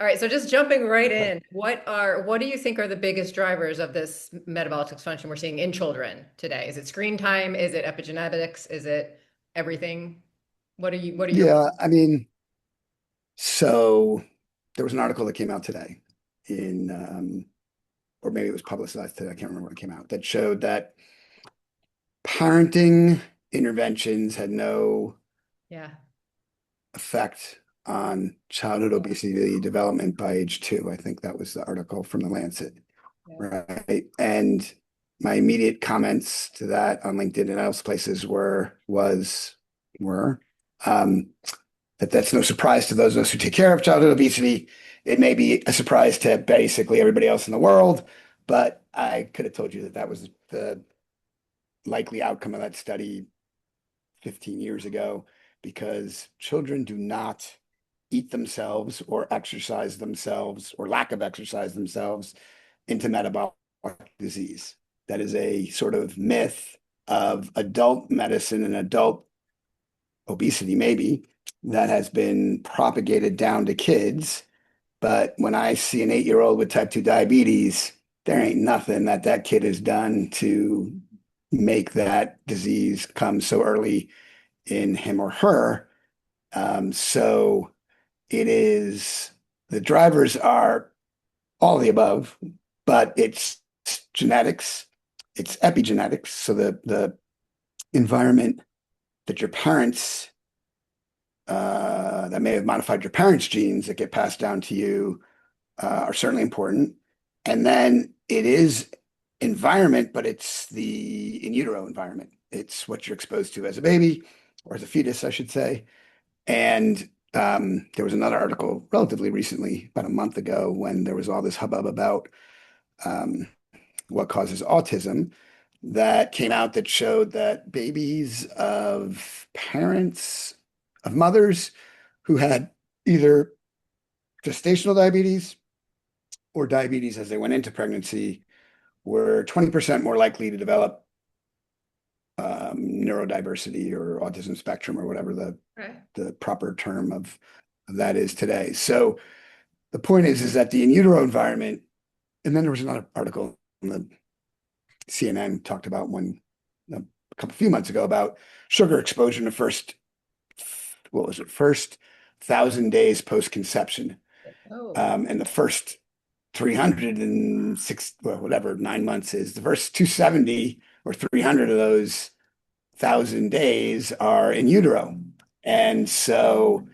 All right, so just jumping right in, what do you think are the biggest drivers of this metabolic dysfunction we're seeing in children today? Is it screen time? Is it epigenetics? Is it everything? What are your Yeah, I mean, so there was an article that came out today in, or maybe it was publicized today, I can't remember when it came out, that showed that parenting interventions had no yeah. effect on childhood obesity development by age 2. I think that was the article from the Lancet, Yeah. right? And my immediate comments to that on LinkedIn and else places were um, that that's no surprise to those of us who take care of childhood obesity. It may be a surprise to basically everybody else in the world, but I could have told you that that was the likely outcome of that study 15 years ago, because children do not eat themselves or exercise themselves or lack of exercise themselves into metabolic disease. That is a sort of myth of adult medicine and adult obesity, maybe, that has been propagated down to kids. But when I see an 8-year-old with type 2 diabetes, there ain't nothing that that kid has done to make that disease come so early in him or her. So it is, the drivers are all the above, but it's genetics, it's epigenetics. So the environment that your parents that may have modified your parents' genes that get passed down to you are certainly important. And then it is environment, but it's the in utero environment. It's what you're exposed to as a baby or as a fetus, I should say. And there was another article relatively recently, about a month ago, when there was all this hubbub about um, what causes autism, that came out that showed that babies of parents, of mothers who had either gestational diabetes or diabetes as they went into pregnancy were 20% more likely to develop neurodiversity or autism spectrum or whatever Okay. the proper term of that is today. So the point is that the in utero environment, and then there was another article in the CNN talked about one a few months ago about sugar exposure in the first, what was it, first 1,000 days post conception, Oh, and the first 306, well, whatever 9 months is, the first 270 or 300 of those 1,000 days are in utero. And so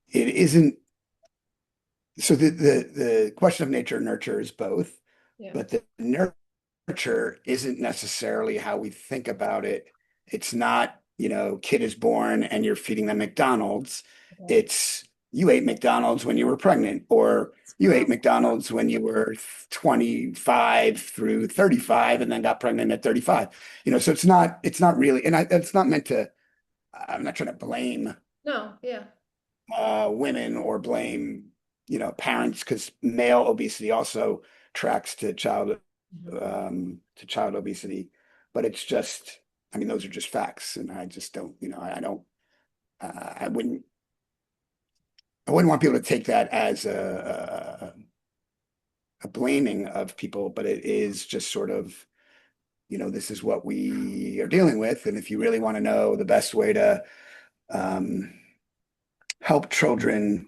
it isn't, so the question of nature and nurture is both, yeah. but the nurture isn't necessarily how we think about it. It's not, kid is born and you're feeding them McDonald's. Okay. It's you ate McDonald's when you were pregnant, or you ate McDonald's when you were 25 through 35 and then got pregnant at 35. So it's not really, and it's not meant to, I'm not trying to blame No, yeah. women or blame, parents, because male obesity also tracks Mhm. to child obesity. But it's just, I mean, those are just facts, and I just don't, I don't, I wouldn't want people to take that as a blaming of people, but it is just sort of, this is what we are dealing with, and if you really want to know the best way to um, help children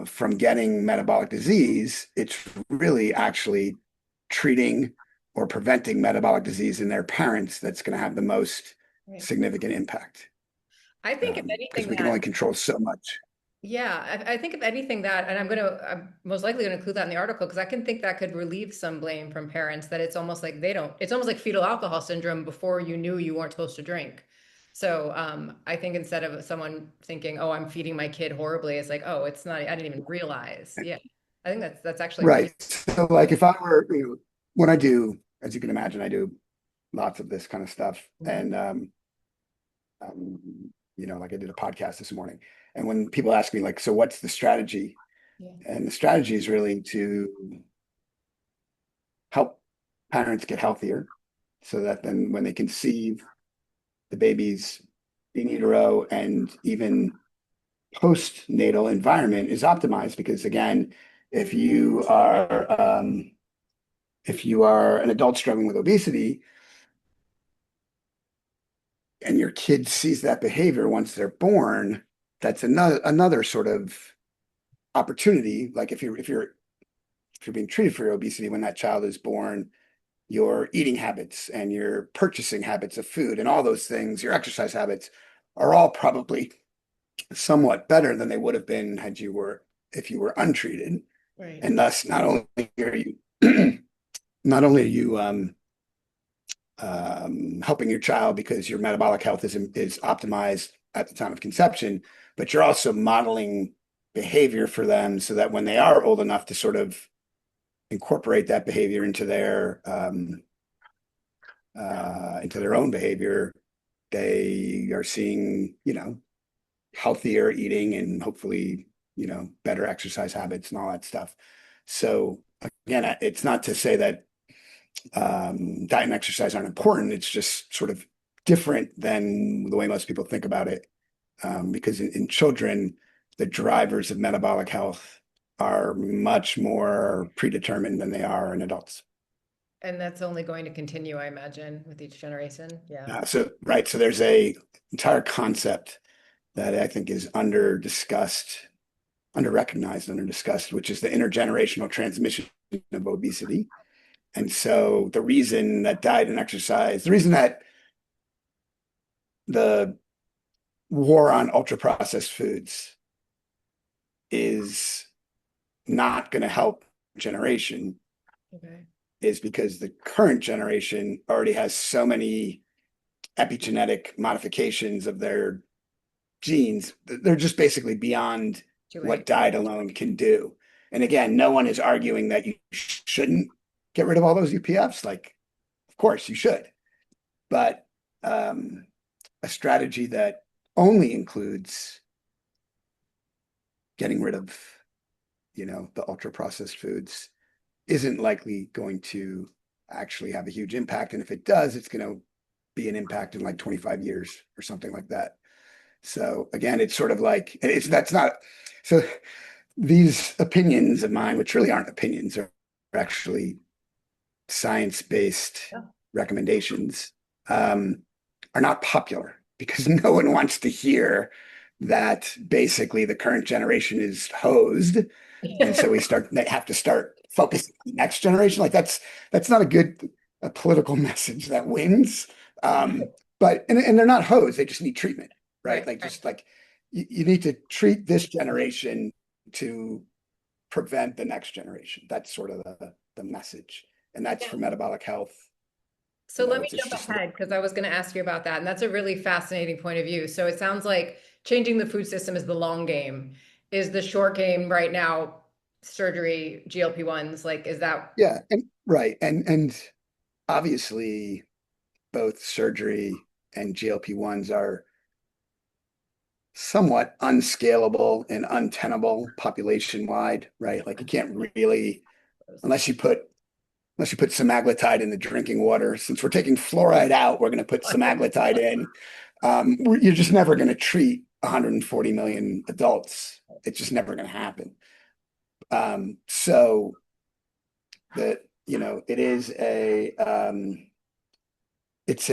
from getting metabolic disease, it's really actually treating or preventing metabolic disease in their parents that's going to have the most Right. significant impact, I think if because anything we can that only control so much. Yeah, I think if anything that, and I'm most likely gonna include that in the article because I can think that could relieve some blame from parents that it's almost like they don't, it's almost like fetal alcohol syndrome before you knew you weren't supposed to drink. So I think instead of someone thinking, oh, I'm feeding my kid horribly, it's like, oh, it's not, I didn't even realize. Yeah. I think that's actually really, Right. So, like, if I were, what I do, as you can imagine, I do lots of this kind of stuff, Mhm. and like I did a podcast this morning, and when people ask me, like, so what's the strategy? Yeah. And the strategy is really to help parents get healthier so that then when they conceive, the baby's in utero and even postnatal environment is optimized because again, if you are an adult struggling with obesity and your kid sees that behavior once they're born, that's another sort of opportunity. Like if you're being treated for your obesity when that child is born, your eating habits and your purchasing habits of food and all those things, your exercise habits are all probably somewhat better than they would have been if you were untreated. Right. And thus, not only are you not only are you helping your child because your metabolic health is optimized at the time of conception, but you're also modeling behavior for them so that when they are old enough to sort of incorporate that behavior into their own behavior, they are seeing, healthier eating and hopefully, better exercise habits and all that stuff. So again, it's not to say that diet and exercise aren't important. It's just sort of different than the way most people think about it. Because in children, the drivers of metabolic health are much more predetermined than they are in adults. And that's only going to continue, I imagine, with each generation. Yeah. So there's a entire concept that I think is under discussed, under recognized, under discussed, which is the intergenerational transmission of obesity. And so the reason that diet and exercise, the reason that the war on ultra processed foods is not going to help generation Okay. is because the current generation already has so many epigenetic modifications of their genes. They're just basically beyond Too what late. diet alone can do. And again, no one is arguing that you shouldn't get rid of all those UPFs. Like, of course you should, but a strategy that only includes getting rid of, the ultra processed foods isn't likely going to actually have a huge impact. And if it does, it's going to be an impact in like 25 years or something like that. So again, it's sort of like that's not so these opinions of mine, which really aren't opinions, are actually science-based Yeah. recommendations, are not popular because no one wants to hear that basically the current generation is hosed. And so they have to start focusing on the next generation. Like that's not a political message that wins. But they're not hosed, they just need treatment, right? Right. Like just like you need to treat this generation to prevent the next generation. That's sort of the message. And that's for metabolic health. So let me It's jump just ahead because I was going to ask you about that. And that's a really fascinating point of view. So it sounds like changing the food system is the long game. Is the short game right now surgery, GLP-1s? Like, is that yeah, and right. And obviously both surgery and GLP-1s are somewhat unscalable and untenable population wide, right? Like you can't really, unless you put semaglutide in the drinking water. Since we're taking fluoride out, we're going to put semaglutide in. You're just never going to treat 140 million adults. It's just never going to happen. So that it is it's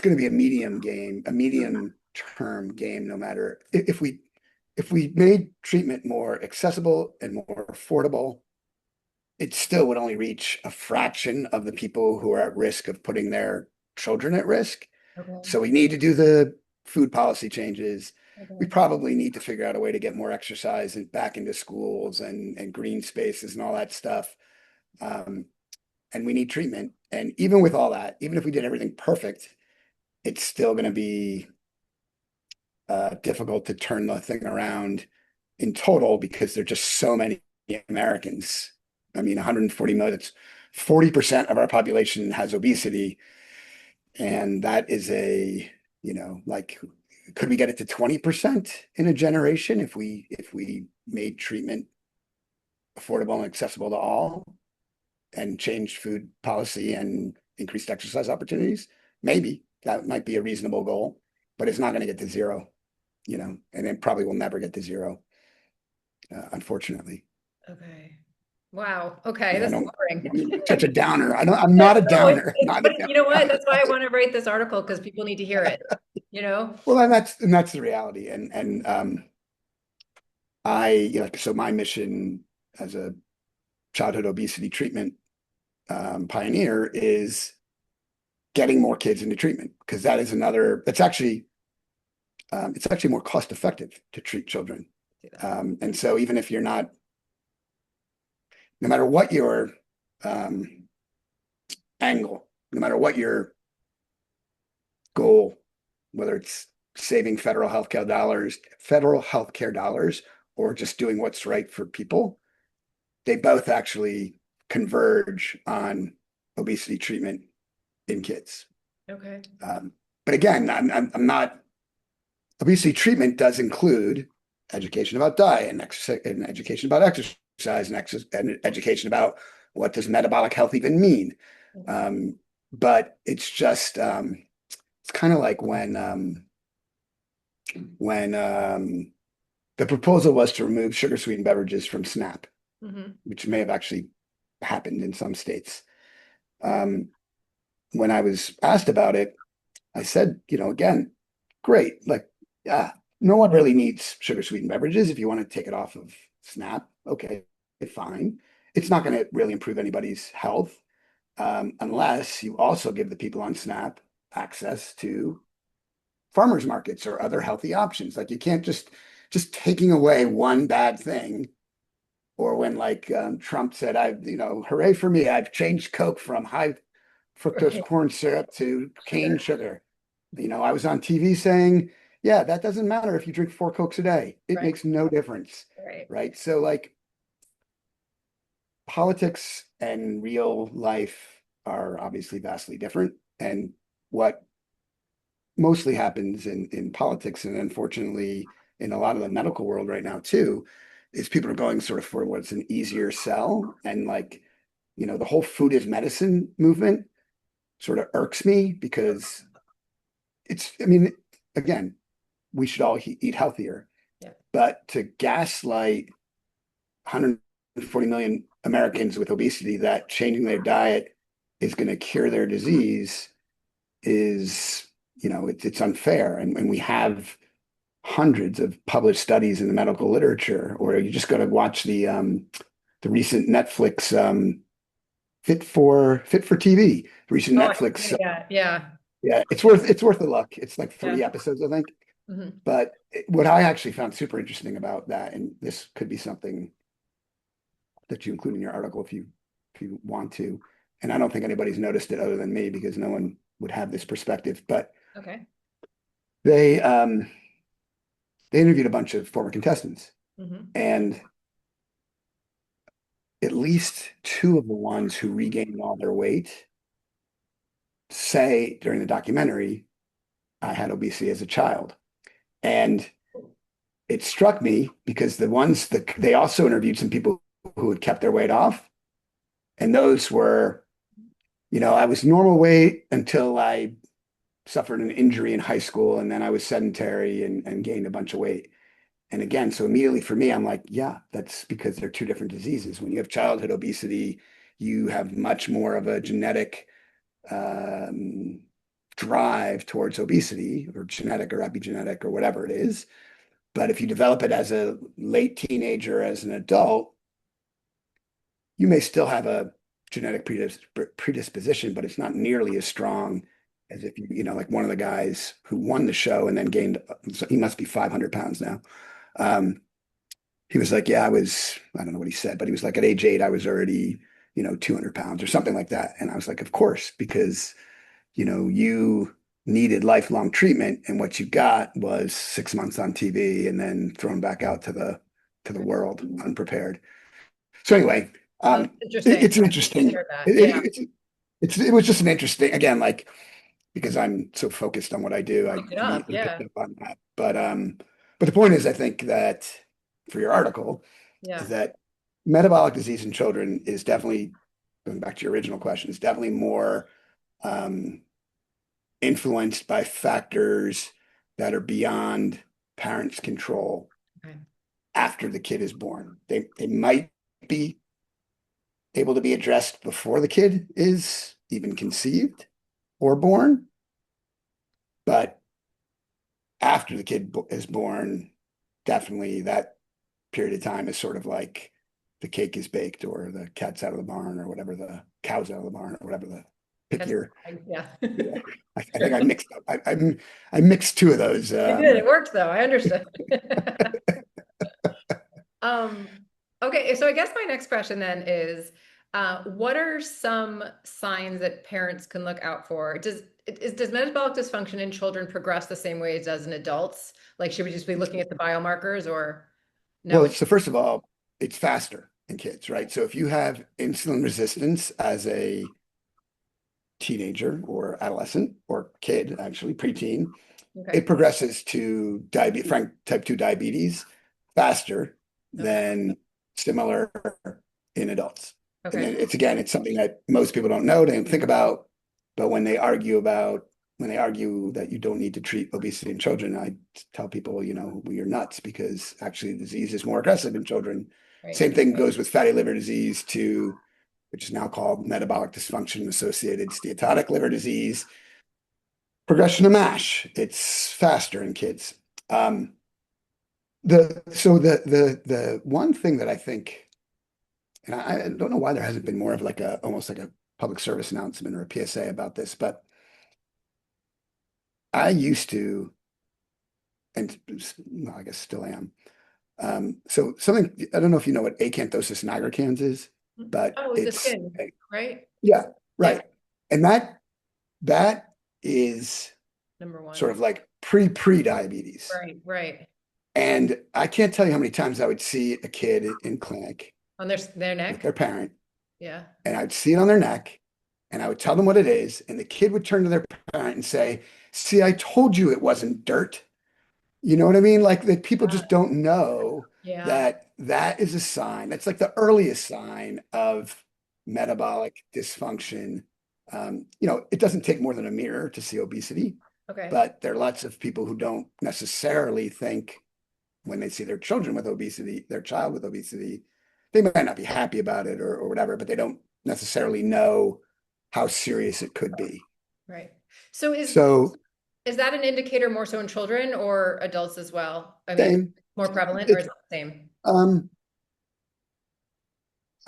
going to be a medium game, a medium term game. No matter if we made treatment more accessible and more affordable, it still would only reach a fraction of the people who are at risk of putting their children at risk. okay? So we need to do the food policy changes. We Okay. probably need to figure out a way to get more exercise and back into schools and green spaces and all that stuff. Um, and we need treatment. And even with all that, even if we did everything perfect, it's still going to be difficult to turn the thing around in total because there are just so many Americans. I mean, 140 million, it's 40% of our population has obesity. And that is like, could we get it to 20% in a generation if we made treatment affordable and accessible to all and changed food policy and increased exercise opportunities? Maybe that might be a reasonable goal, but it's not going to get to zero. and it probably will never get to zero, unfortunately. Okay. Wow. Okay. Yeah, I This is don't, boring. such a downer. I'm not a No, downer, not a but you know what? downer. That's why I want to write this article because people need to hear it, you know? Well, and that's the reality. And so my mission as a childhood obesity treatment pioneer is getting more kids into treatment, because it's actually more cost effective to treat children. Do that. And so even if you're not, no matter what your um, angle, no matter what your goal, whether it's saving federal healthcare dollars, or just doing what's right for people, they both actually converge on obesity treatment in kids. Okay. But again, I'm not. Obesity treatment does include education about diet and exercise, and education about exercise, and education about what does metabolic health even mean. But it's just it's kind of like when the proposal was to remove sugar sweetened beverages from SNAP, Mhm. which may have actually happened in some states. Um, when I was asked about it, I said, again, great. Like, yeah, no one really needs sugar sweetened beverages. If you want to take it off of SNAP, okay, fine. It's not going to really improve anybody's health, unless you also give the people on SNAP access to farmers markets or other healthy options. Like, you can't just taking away one bad thing. Or when, like, Trump said, hooray for me, I've changed Coke from high fructose Right. corn syrup to cane Sugar. sugar. I was on TV saying, yeah, that doesn't matter if you drink 4 Cokes a day. It Right. makes no difference, Right. right? So, like, politics and real life are obviously vastly different. And what mostly happens in politics, and unfortunately in a lot of the medical world right now too, is people are going sort of for what's an easier sell. And, like, the whole food is medicine movement sort of irks me, because I mean, again, we should all eat healthier, Yeah. but to gaslight 140 million Americans with obesity that changing their diet is going to cure their disease is, it's unfair. And we have hundreds of published studies in the medical literature, or you just got to watch the recent Netflix Fit for TV, recent Oh, I haven't seen Netflix. it yet. Yeah. Yeah, it's worth a look. It's like Yeah. 3 episodes, I think. Mhm. But what I actually found super interesting about that, and this could be something that you include in your article if you want to, and I don't think anybody's noticed it other than me, because no one would have this perspective, but Okay. they um they interviewed a bunch of former contestants, Mhm. and at least two of the ones who regained all their weight say during the documentary, I had obesity as a child. And it struck me because the ones that they also interviewed some people who had kept their weight off. And those were, I was normal weight until I suffered an injury in high school. And then I was sedentary and gained a bunch of weight. And again, so immediately for me, I'm like, yeah, that's because they're two different diseases. When you have childhood obesity, you have much more of a genetic um, drive towards obesity, or genetic or epigenetic or whatever it is. But if you develop it as a late teenager, as an adult, you may still have a genetic predisposition, but it's not nearly as strong as if like one of the guys who won the show and then gained, he must be 500 pounds now. Um, he was like, yeah, I don't know what he said, but he was like, at age 8, I was already, 200 pounds or something like that. And I was like, of course, because, you needed lifelong treatment, and what you got was 6 months on TV and then thrown back out to the Right. world unprepared. So anyway, Oh, that's it's interesting. an I interesting. heard that. Yeah. It was just an interesting, again, like, because I'm so focused on what I do, I Look it up. immediately picked Yeah. up on that. But the point is, I think that for your article, is Yeah. that metabolic disease in children is definitely, going back to your original question, is definitely more um, influenced by factors that are beyond parents control Okay. after the kid is born. They might be able to be addressed before the kid is even conceived or born, but after the kid is born, definitely that period of time is sort of like the cake is baked or the cat's out of the barn or whatever, the cow's out of the barn or whatever the pick That's your. fine. Yeah. Yeah, I think I mixed up. I mixed two of those. You did. It worked though. I understood. Um, okay, so I guess my next question then is, what are some signs that parents can look out for? Does metabolic dysfunction in children progress the same way it does in adults? Like, should we just be looking at the biomarkers or no? Well, so first of all, it's faster in kids, right? So if you have insulin resistance as a teenager or adolescent or kid, actually preteen, Okay. it progresses to diabetes, frank type 2 diabetes faster Okay. than similar in adults. And Okay. then it's something that most people don't know, they don't think about, but when they argue that you don't need to treat obesity in children, I tell people, well, you're nuts because actually the disease is more aggressive in children. Right. Same thing goes with fatty liver disease too, which is now called metabolic dysfunction associated steatotic liver disease. Progression of MASH, it's faster in kids. The one thing that I think, and I don't know why there hasn't been more of like almost like a public service announcement or a PSA about this, but I used to, and well, I guess still am. So something, I don't know if you know what acanthosis nigricans is, but Oh, the it's, skin, right? yeah, Yeah. right. And that is Number one. sort of like pre-diabetes. Right. Right. And I can't tell you how many times I would see a kid in clinic On their with neck. their parent, Yeah. and I'd see it on their neck, and I would tell them what it is, and the kid would turn to their parent and say, "See, I told you it wasn't dirt." You know what I mean? Like that people Yeah. just don't know Yeah. that that is a sign. That's like the earliest sign of metabolic dysfunction. It doesn't take more than a mirror to see obesity, Okay. but there are lots of people who don't necessarily think when they see their children with obesity, their child with obesity, they might not be happy about it or whatever, but they don't necessarily know how serious it could be. Right. So So is that an indicator more so in children or adults as well? I mean, same, more prevalent or is it's it the same? um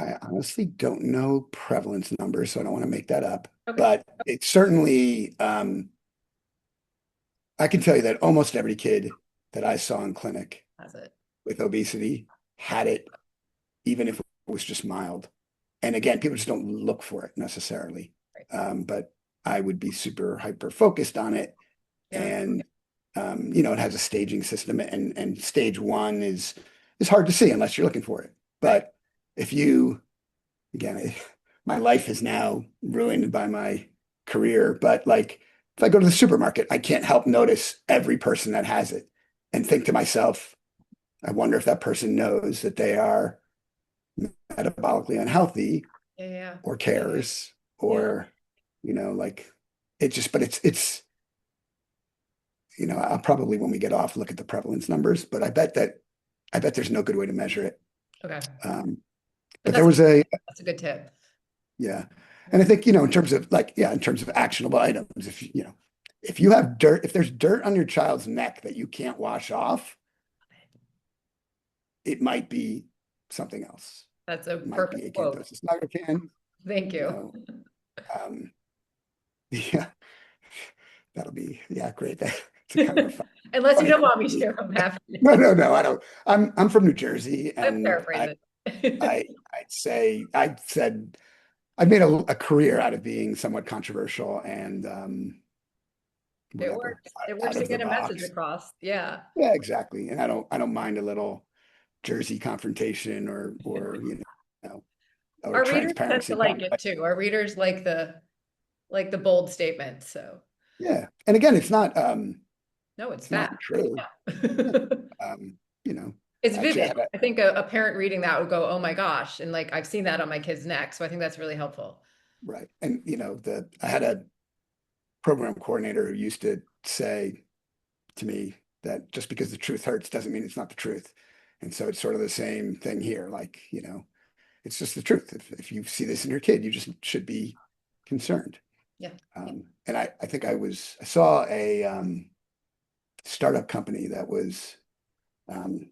I honestly don't know prevalence numbers, so I don't want to make that up. Okay. But it's certainly I can tell you that almost every kid that I saw in clinic That's it. with obesity had it, even if it was just mild. And again, people just don't look for it necessarily. Right. But I would be super hyper focused on it. Yeah. And it has a staging system, and stage one is hard to see unless you're looking for it. Right. But if you, again, my life is now ruined by my career, but like if I go to the supermarket, I can't help notice every person that has it and think to myself, I wonder if that person knows that they are metabolically unhealthy Yeah. Yeah. or cares Yeah. or like but I'll probably when we get off look at the prevalence numbers, but I bet there's no good way to measure it. Okay. um, But but there was that's a good tip. yeah. And I think in terms of in terms of actionable items, if you have dirt, if there's dirt on your child's neck that you can't wash off, it might be something else. That's a It might be perfect quote. acanthosis nigricans, Thank you you. know um, yeah. That'll be, yeah, great. That's a kind of a Unless you funny don't quote. want me to, I'm happy. No, no, no, I don't. I'm from New Jersey, I'm and paraphrasing. It I'd said I've made a career out of being somewhat controversial and whatever, works. It out works to of the get a message box. across. Yeah. Yeah, exactly. And I don't mind a little Jersey confrontation know, or Our readers tend to transparency. like it too. Our readers like the bold statement. So Yeah. And again, no, it's it's not fact. untrue. Yeah. Yeah. Um, you know, It's actually I vivid. had a I think a parent reading that would go, oh my gosh. And like I've seen that on my kid's neck. So I think that's really helpful. right. And I had a program coordinator who used to say to me, that just because the truth hurts doesn't mean it's not the truth. And so it's sort of the same thing here. Like, it's just the truth. If you see this in your kid, you just should be concerned. Yeah. And I think I saw a startup company that um,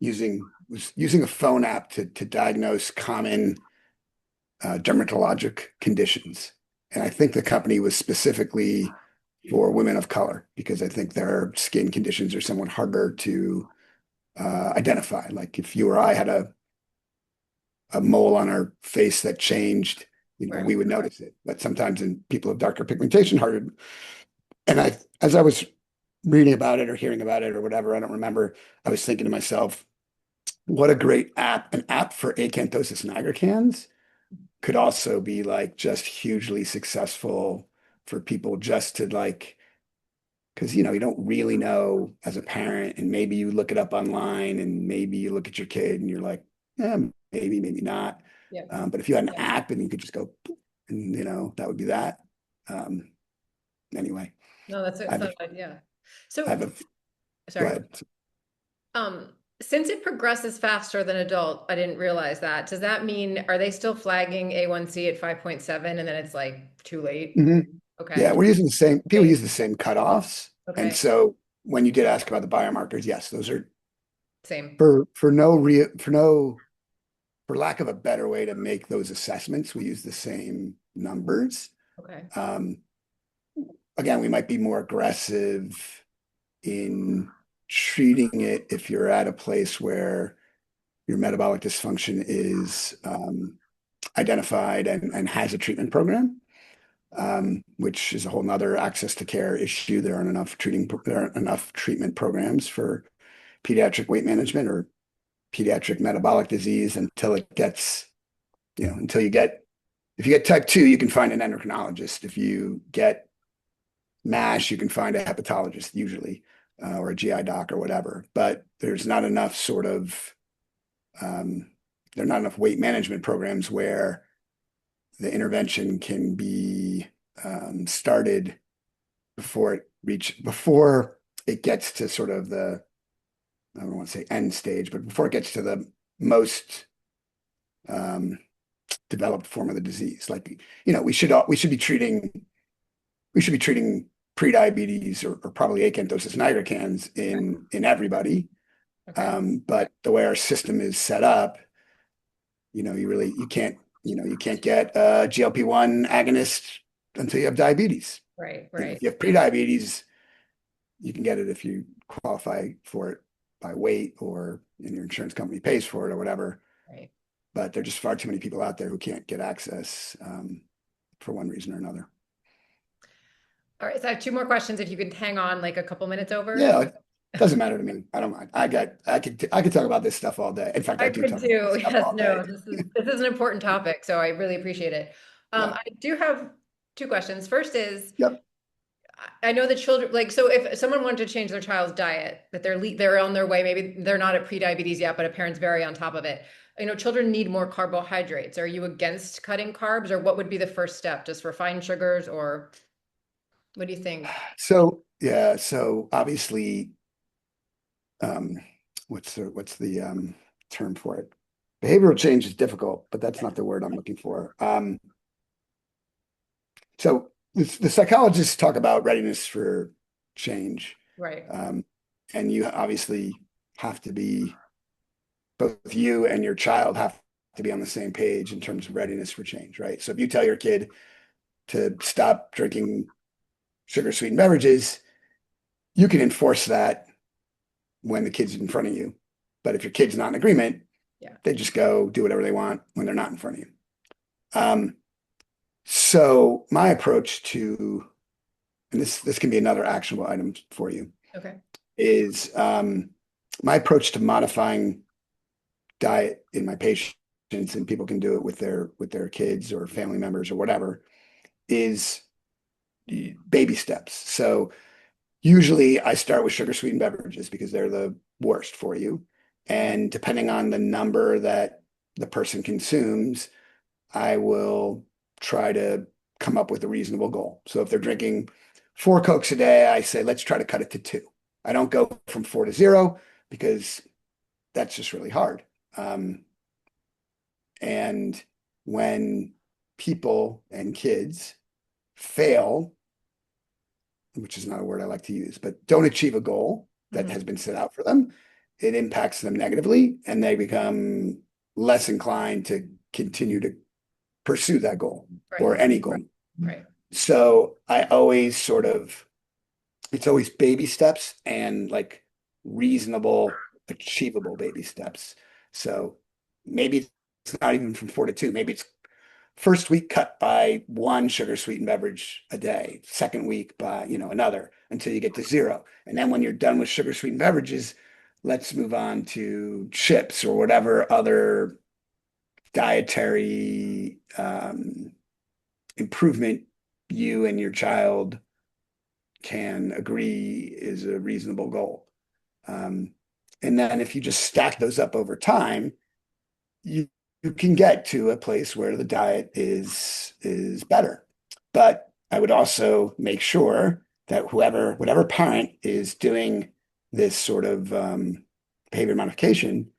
was using a phone app to diagnose common dermatologic conditions. And I think the company was specifically for women of color because I think their skin conditions are somewhat harder to identify. Like if you or I had a mole on our face that changed, Right. we would notice it. But sometimes in people of darker pigmentation, harder. And as I was reading about it or hearing about it or whatever, I don't remember, I was thinking to myself, what a great app. An app for acanthosis nigricans could also be like just hugely successful for people just to like, because you don't really know as a parent, and maybe you look it up online and maybe you look at your kid and you're like, maybe, maybe not. Yeah. But if you had an app and you could just go, and that would be that. Um, anyway, No, that's I have a a, fun idea. I So, have a, go sorry. ahead. Um, since it progresses faster than adult, I didn't realize that. Does that mean, are they still flagging A1C at 5.7 and then it's like too late? Mhm. Yeah, Okay. we're using the same, people Okay. use the same cutoffs. And Okay. so when you did ask about the biomarkers, yes, those are Same. for lack of a better way to make those assessments, we use the same numbers. Okay. Um, Again, we might be more aggressive in treating it if you're at a place where your metabolic dysfunction is identified and has a treatment program, which is a whole nother access to care issue. There aren't enough treatment programs for pediatric weight management or pediatric metabolic disease until it gets, until you get, if you get type 2, you can find an endocrinologist. If you get MASH, you can find a hepatologist usually, or a GI doc or whatever. But there's not enough there are not enough weight management programs where the intervention can be started before it gets to sort of I don't want to say end stage, but before it gets to the most um, developed form of the disease. Like, we should be treating prediabetes or probably acanthosis nigricans in everybody. Okay. But the way our system is set up, you can't get a GLP-1 agonist until you have diabetes. Right. If Right. you have prediabetes, you can get it if you qualify for it by weight or your insurance company pays for it or whatever. Right. But there are just far too many people out there who can't get access for one reason or another. All right. So I have two more questions if you could hang on like a couple minutes over. Yeah, it doesn't matter to me. I don't mind. I could talk about this stuff all day. In fact, I I do could talk about this too. stuff Yes, all day. no, this is an important topic, so I really appreciate it. Yeah. I do have two questions. First is, Yep. I know the children, like, so if someone wanted to change their child's diet, that they're on their way, maybe they're not at pre-diabetes yet, but a parent's very on top of it. Children need more carbohydrates. Are you against cutting carbs, or what would be the first step? Just refined sugars, or what do you think? So yeah. So obviously, um, what's the term for it? Behavioral change is difficult, but that's not the word I'm looking for. So the psychologists talk about readiness for change, Right. um, and you obviously have to be both you and your child have to be on the same page in terms of readiness for change, right? So if you tell your kid to stop drinking sugar sweetened beverages, you can enforce that when the kid's in front of you. But if your kid's not in agreement, Yeah. they just go do whatever they want when they're not in front of you. So my approach to, and this can be another actionable item for you, Okay. is my approach to modifying diet in my patients, and people can do it with their kids or family members or whatever, is baby steps. So usually I start with sugar sweetened beverages because they're the worst for you. And depending on the number that the person consumes, I will try to come up with a reasonable goal. So if they're drinking 4 Cokes a day, I say, let's try to cut it to 2. I don't go from 4 to 0 because that's just really hard. And when people and kids fail, which is not a word I like to use, but don't achieve a goal that has been set out for them, it impacts them negatively and they become less inclined to continue to pursue that goal Right. or any goal. Right. So I always sort of, it's always baby steps and like reasonable, achievable baby steps. So maybe it's not even from 4 to 2. Maybe it's first week cut by one sugar sweetened beverage a day, second week by, another until you get to 0. And then when you're done with sugar sweetened beverages, let's move on to chips or whatever other dietary improvement you and your child can agree is a reasonable goal. And then if you just stack those up over time, you can get to a place where the diet is better. But I would also make sure that whatever parent is doing this sort of behavior modification,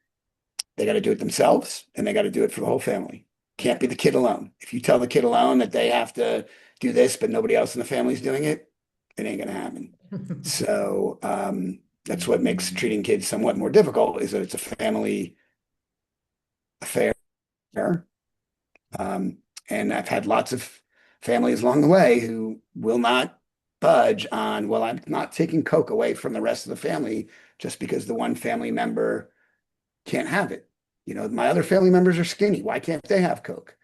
they got to do it themselves and they got to do it for the whole family. Can't be the kid alone. If you tell the kid alone that they have to do this, but nobody else in the family is doing it, it ain't going to happen. So that's what makes treating kids somewhat more difficult is that it's a family affair. And I've had lots of families along the way who will not budge on, well, I'm not taking Coke away from the rest of the family just because the one family member can't have it. My other family members are skinny. Why can't they have Coke?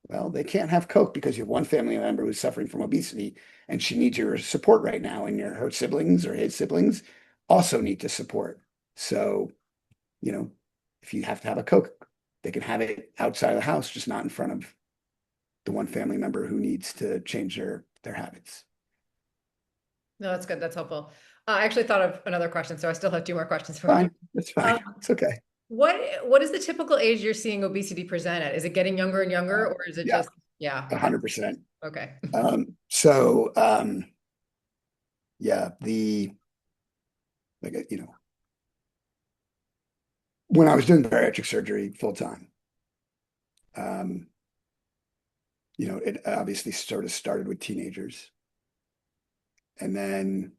Well, they can't have Coke because you have one family member who's suffering from obesity and she needs your support right now, and her siblings or his siblings also need to support. So, if you have to have a Coke, they can have it outside of the house, just not in front of the one family member who needs to change their habits. No, that's good. That's helpful. I actually thought of another question, so I still have 2 more questions for you. Fine, that's fine. It's okay. What is the typical age you're seeing obesity present at? Is it getting younger and younger, or is it Yeah, just, yeah, 100%. okay. So yeah, when I was doing bariatric surgery full time, um, it obviously sort of started with teenagers. And then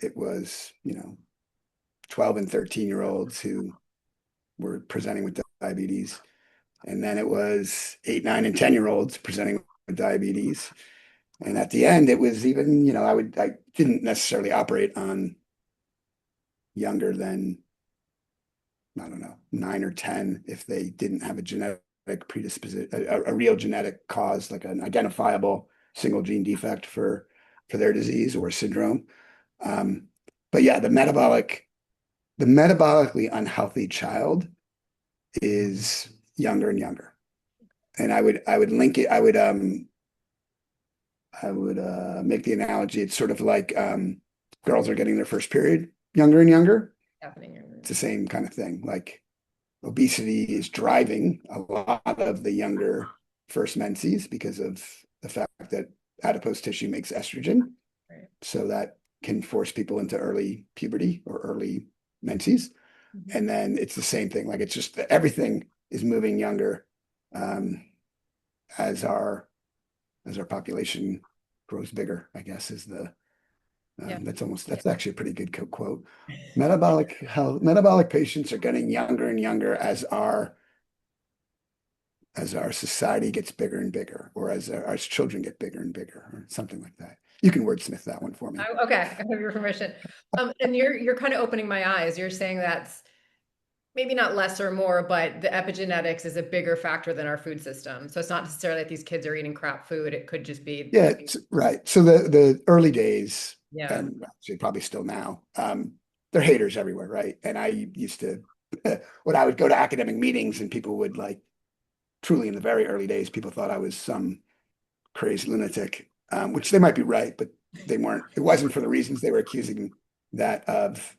it was, 12 and 13-year-olds who were presenting with diabetes. And then it was 8, 9, and 10-year-olds presenting with diabetes. And at the end, it was even, I didn't necessarily operate on younger than, I don't know, 9 or 10 if they didn't have a genetic predisposition, a real genetic cause, like an identifiable single gene defect for their disease or syndrome. But yeah, the metabolically unhealthy child is younger and younger. And I would link it, I would make the analogy. It's sort of like girls are getting their first period younger and younger. Happening. It's the same kind of thing. Like obesity is driving a lot of the younger first menses because of the fact that adipose tissue makes estrogen. Right. So that can force people into early puberty or early menses. And then it's the same thing. Like it's just that everything is moving younger as our population grows bigger, I guess is the Yeah. that's actually a pretty good quote. Metabolic patients are getting younger and younger as our society gets bigger and bigger, or as our children get bigger and bigger, or something like that. You can wordsmith that one for me. Okay, I have your permission. And you're kind of opening my eyes. You're saying that's maybe not less or more, but the epigenetics is a bigger factor than our food system. So it's not necessarily that these kids are eating crap food. It could just be. Yeah, right. So the early days, Yeah. and actually probably still now, they're haters everywhere, right? And I used to, when I would go to academic meetings and people would like, truly in the very early days, people thought I was some crazy lunatic, which they might be right, but they weren't. It wasn't for the reasons they were accusing me that of.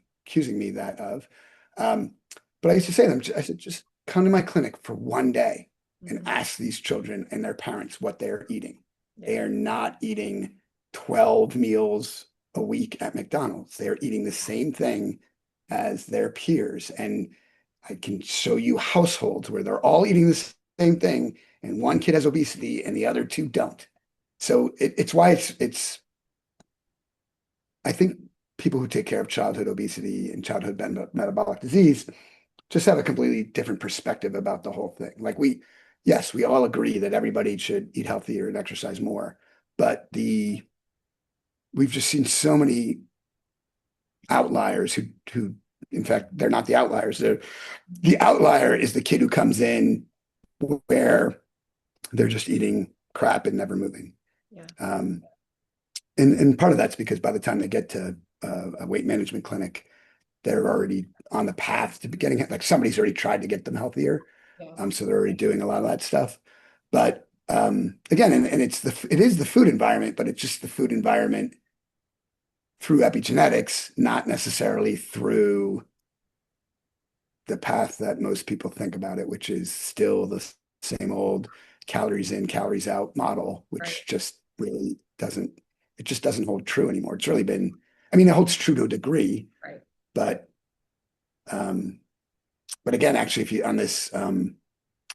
But I used to say to them, I said, just come to my clinic for one day and ask these children and their parents what they're eating. They are not eating 12 meals a week at McDonald's. They are eating the same thing as their peers. And I can show you households where they're all eating the same thing, and one kid has obesity and the other two don't. So it's why it's I think people who take care of childhood obesity and childhood metabolic disease just have a completely different perspective about the whole thing. Like yes, we all agree that everybody should eat healthier and exercise more, but we've just seen so many outliers who in fact they're not the outliers. The outlier is the kid who comes in where they're just eating crap and never moving. Yeah. And part of that's because by the time they get to a weight management clinic, they're already on the path to getting it. Like somebody's already tried to get them healthier. Yeah. So they're already doing a lot of that stuff. But again, and it is the food environment, but it's just the food environment through epigenetics, not necessarily through the path that most people think about it, which is still the same old calories in, calories out model, Right. which just really doesn't hold true anymore. It's really been, I mean, it holds true to a degree, Right. but again, actually, if you on this on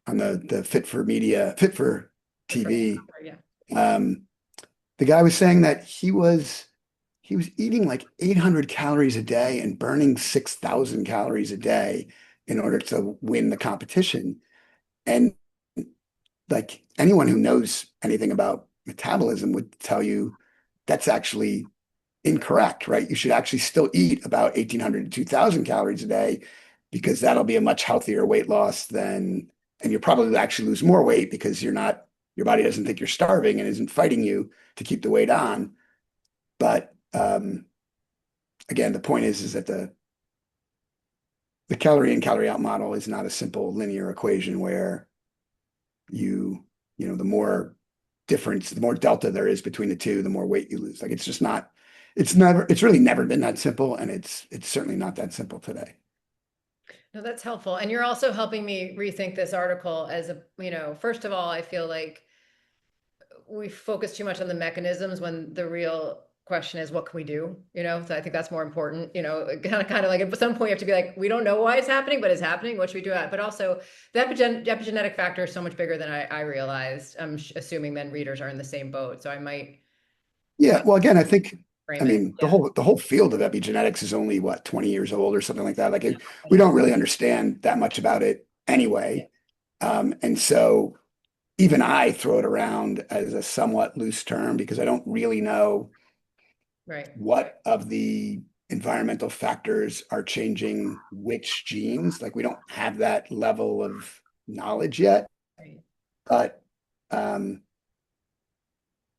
the Fit for Media, Fit for TV, Yeah. the guy was saying that he was eating like 800 calories a day and burning 6,000 calories a day in order to win the competition. And like anyone who knows anything about metabolism would tell you that's actually incorrect, right? You should actually still eat about 1,800 to 2,000 calories a day because that'll be a much healthier weight loss and you'll probably actually lose more weight because your body doesn't think you're starving and isn't fighting you to keep the weight on. But again, the point is that the calorie in, calorie out model is not a simple linear equation where the more difference, the more delta there is between the two, the more weight you lose. Like it's really never been that simple, and it's certainly not that simple today. No, that's helpful. And you're also helping me rethink this article as first of all, I feel like we focus too much on the mechanisms when the real question is what can we do? So I think that's more important, kind of like at some point you have to be like, we don't know why it's happening, but it's happening. What should we do at? But also the epigenetic factor is so much bigger than I realized. I'm assuming then readers are in the same boat. So I might Yeah. Well, again, I frame it. mean, the Yeah. whole field of epigenetics is only what, 20 years old or something like that. Like we don't really understand that much about it anyway. And so even I throw it around as a somewhat loose term because I don't really know Right. what of the environmental factors are changing which genes. Like we don't have that level of knowledge yet, Right. but um,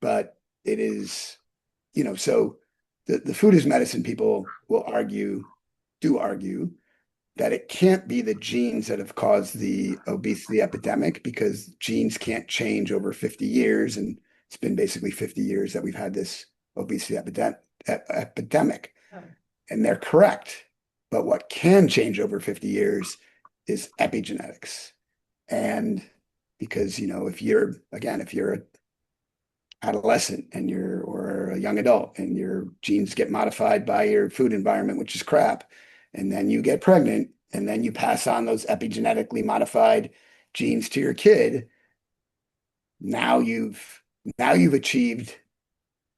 but it is, so the food is medicine people do argue that it can't be the genes that have caused the obesity epidemic because genes can't change over 50 years. And it's been basically 50 years that we've had this obesity epidemic. Oh, And they're correct. But what can change over 50 years is epigenetics. And because, if you're an adolescent or a young adult and your genes get modified by your food environment, which is crap, and then you get pregnant and then you pass on those epigenetically modified genes to your kid, now you've achieved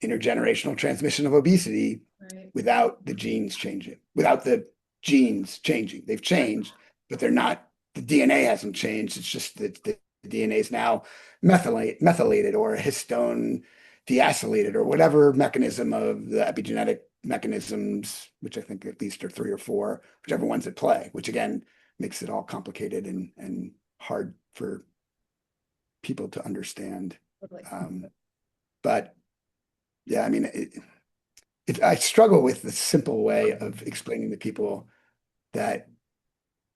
intergenerational transmission of obesity right. without the genes changing, without the genes changing. They've changed, but they're not, the DNA hasn't changed. It's just that the DNA is now methylated or histone deacylated or whatever mechanism of the epigenetic mechanisms, which I think at least are 3 or 4, whichever one's at play, which again makes it all complicated and hard for people to understand. But yeah, I mean, I struggle with the simple way of explaining to people that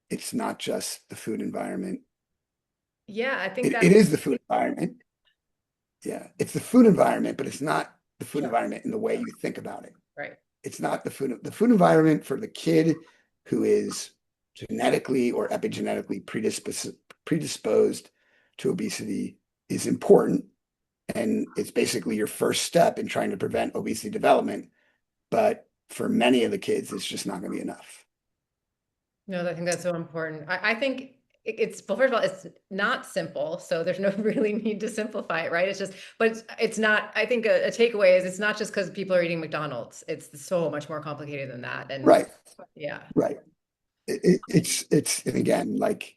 it's not just the food environment. Yeah, I think It is the food environment. Yeah, it's the food environment, but it's not the food Sure. environment in the way you think about it. Right. It's not the food environment for the kid who is genetically or epigenetically predisposed to obesity is important. And it's basically your first step in trying to prevent obesity development. but for many of the kids, it's just not going to be enough. No, I think that's so important. I think it's, well, first of all, it's not simple. So there's no really need to simplify it, right? It's just, but it's not, I think a takeaway is it's not just because people are eating McDonald's. It's so much more complicated than that. And Right, yeah. right. It's and again, like,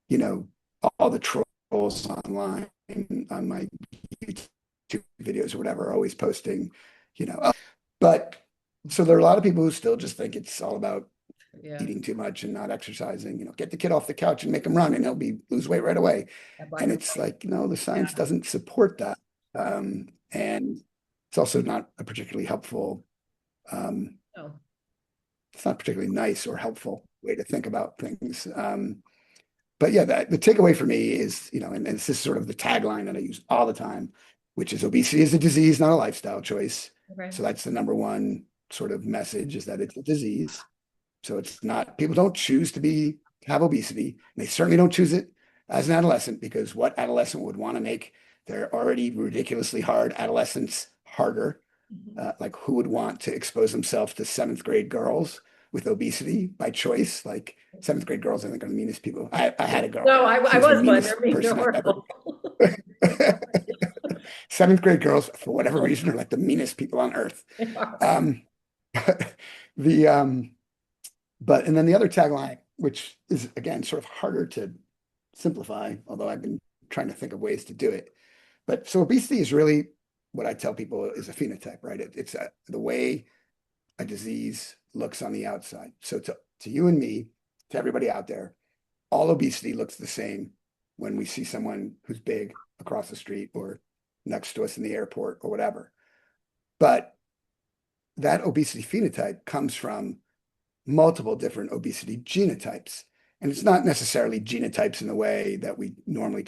you know, all the trolls online on my YouTube videos or whatever are always posting, you know, but so there are a lot of people who still just think it's all about Yeah. eating too much and not exercising, you know, get the kid off the couch and make him run and he'll lose weight right away. That black And and it's white. like, no, the Yeah. science doesn't support that. And it's also not a particularly helpful, um, No. it's not particularly nice or helpful way to think about things. But yeah, the takeaway for me is, you know, and this is sort of the tagline that I use all the time, which is obesity is a disease, not a lifestyle choice. Okay. So that's the number one sort of message, is that it's a disease. So it's not, people don't choose to have obesity. And they certainly don't choose it as an adolescent, because what adolescent would want to make their already ridiculously hard adolescence harder? Mhm. Like, who would want to expose themselves to seventh grade girls with obesity by choice? Like, seventh grade girls, I think, are the meanest people. I had a girl. No, She I was the was one. meanest They're mean, they're person I ever. horrible. Seventh grade girls, for whatever reason, are like the meanest people on earth. They are. Um, the and then the other tagline, which is again sort of harder to simplify, although I've been trying to think of ways to do it. But so obesity is really what I tell people is a phenotype, right? It's the way a disease looks on the outside. So to you and me, to everybody out there, all obesity looks the same when we see someone who's big across the street or next to us in the airport or whatever. But that obesity phenotype comes from multiple different obesity genotypes. And it's not necessarily genotypes in the way that we normally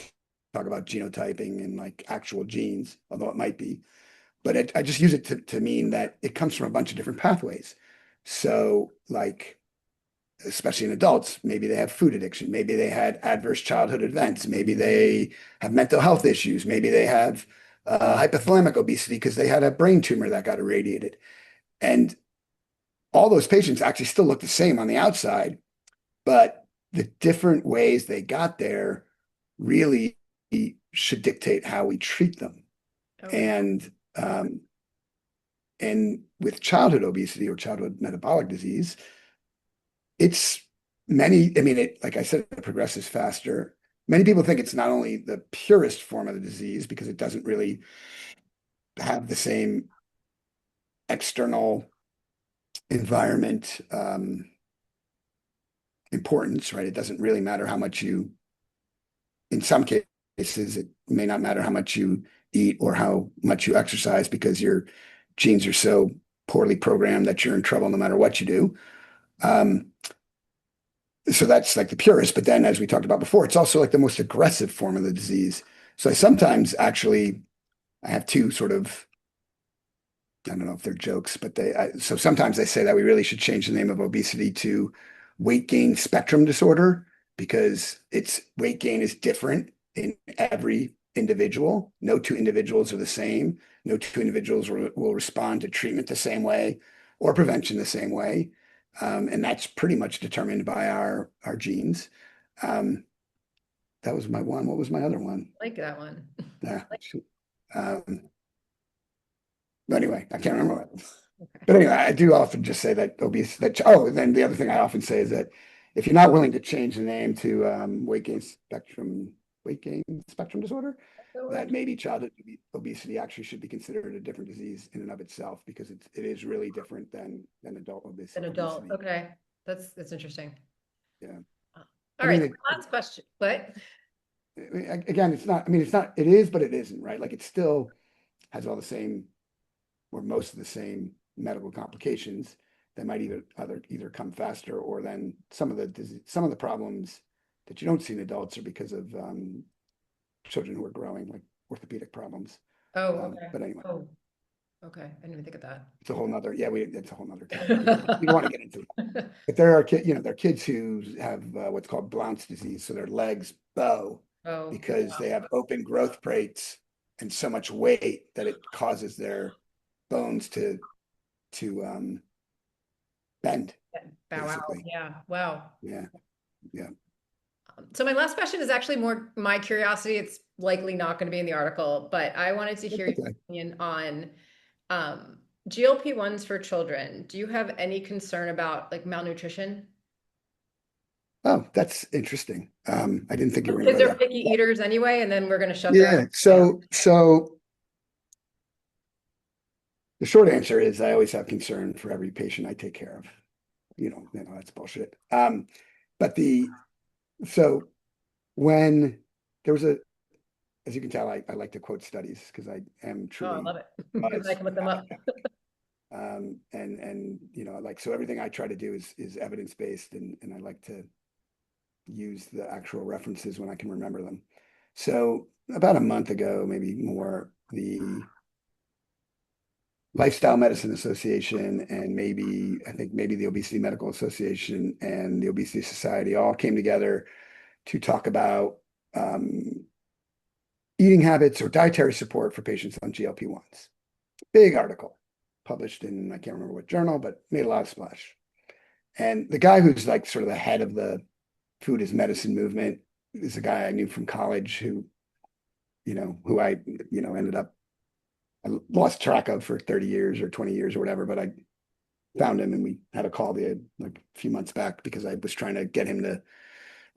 talk about genotyping and like actual genes, although it might be. But I just use it to mean that it comes from a bunch of different pathways. So, like, especially in adults, maybe they have food addiction, maybe they had adverse childhood events, maybe they have mental health issues, maybe they have hypothalamic obesity because they had a brain tumor that got irradiated. And all those patients actually still look the same on the outside, but the different ways they got there really should dictate how we treat them. Okay. And and with childhood obesity or childhood metabolic disease, it's I mean, like I said, it progresses faster. Many people think it's not only the purest form of the disease because it doesn't really have the same external environment importance, right? It doesn't really matter how much in some cases, it may not matter how much you eat or how much you exercise because your genes are so poorly programmed that you're in trouble no matter what you do. Um, so that's like the purest. But then, as we talked about before, it's also like the most aggressive form of the disease. So I sometimes actually, I have two sort of, I don't know if they're jokes, but so sometimes I say that we really should change the name of obesity to weight gain spectrum disorder, because its weight gain is different in every individual. No two individuals are the same. No two individuals will respond to treatment the same way or prevention the same way. And that's pretty much determined by our genes. Um, that was my one. What was my other one? I like that one. Yeah. Um, but anyway, I can't remember what. Okay. But anyway, I do often just say that and then the other thing I often say is that if you're not willing to change the name to weight gain spectrum disorder, that maybe childhood obesity actually should be considered a different disease in and of itself, because it is really different than adult An adult. obesity. Okay. That's interesting. Yeah. I All right. mean, Last question. What? again, it's not, I mean, it's not, it is, but it isn't, right? Like, it still has all the same, or most of the same medical complications that might either come faster, or then some of the problems that you don't see in adults are because of children who are growing, like orthopedic problems. Oh, okay. But anyway, Oh, okay. I didn't even think of that. it's a whole nother, it's a whole nother topic. We don't want to get into it. But there are kids, there are kids who have what's called Blount's disease. So their legs bow Oh, because they have open growth plates and so much weight that it causes their bones to to bend, Bow out. basically. Yeah. Wow. Yeah, yeah. So my last question is actually more my curiosity. It's likely not going to be in the article, but I wanted to That's hear your okay. opinion on GLP-1s for children. Do you have any concern about like malnutrition? Oh, that's interesting. I didn't think you were going to Kids go are there. picky eaters anyway, and then we're going to shut the rest Yeah. down. So the short answer is I always have concern for every patient I take care of. That's bullshit. But so when there was as you can tell, I like to quote studies because I am Oh, I truly love it. Because I biased. can look them up. And so everything I try to do is evidence based, and I like to use the actual references when I can remember them. So about a month ago, maybe more, the Lifestyle Medicine Association and maybe the Obesity Medical Association and the Obesity Society all came together to talk about eating habits or dietary support for patients on GLP-1s. Big article published in, I can't remember what journal, but made a lot of splash. And the guy who's like sort of the head of the food as medicine movement is a guy I knew from college who I, ended up, I lost track of for 30 years or 20 years or whatever, but I found him and we had a call like a few months back because I was trying to get him to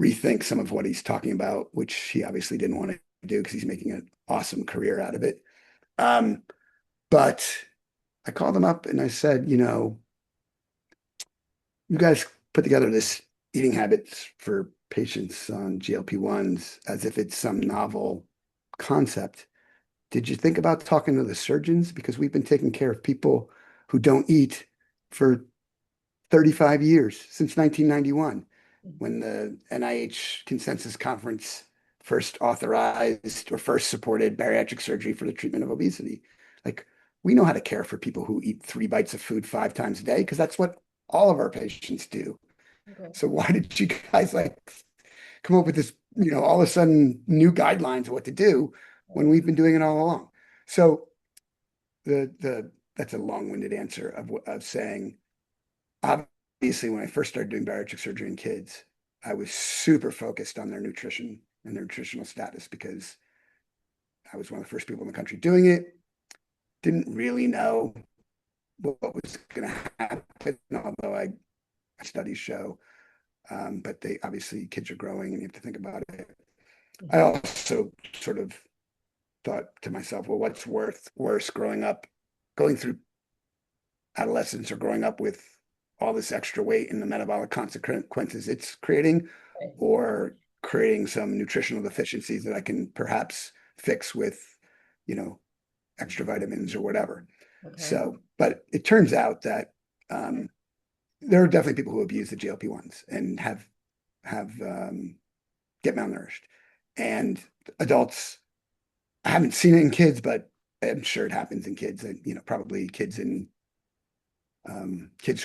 rethink some of what he's talking about, which he obviously didn't want to do because he's making an awesome career out of it. But I called him up and I said, you guys put together this eating habits for patients on GLP-1s as if it's some novel concept. Did you think about talking to the surgeons? Because we've been taking care of people who don't eat for 35 years, since 1991, when the NIH Consensus Conference first authorized or first supported bariatric surgery for the treatment of obesity. Like, we know how to care for people who eat 3 bites of food 5 times a day because that's what all of our patients do. Okay. So why did you guys like come up with this, all of a sudden new guidelines of what to do when we've been doing it all along? So that's a long-winded answer of saying, obviously, when I first started doing bariatric surgery in kids, I was super focused on their nutrition and their nutritional status because I was one of the first people in the country doing it. Didn't really know what was going to happen, although studies show. But they obviously kids are growing and you have to think about it. I also sort of thought to myself, well, what's worse going through adolescence or growing up with all this extra weight and the metabolic consequences it's creating, or creating some nutritional deficiencies that I can perhaps fix with, extra vitamins or whatever. Okay. So, but it turns out that there are definitely people who abuse the GLP-1s and have get malnourished. And adults, I haven't seen it in kids, but I'm sure it happens in kids, and probably kids who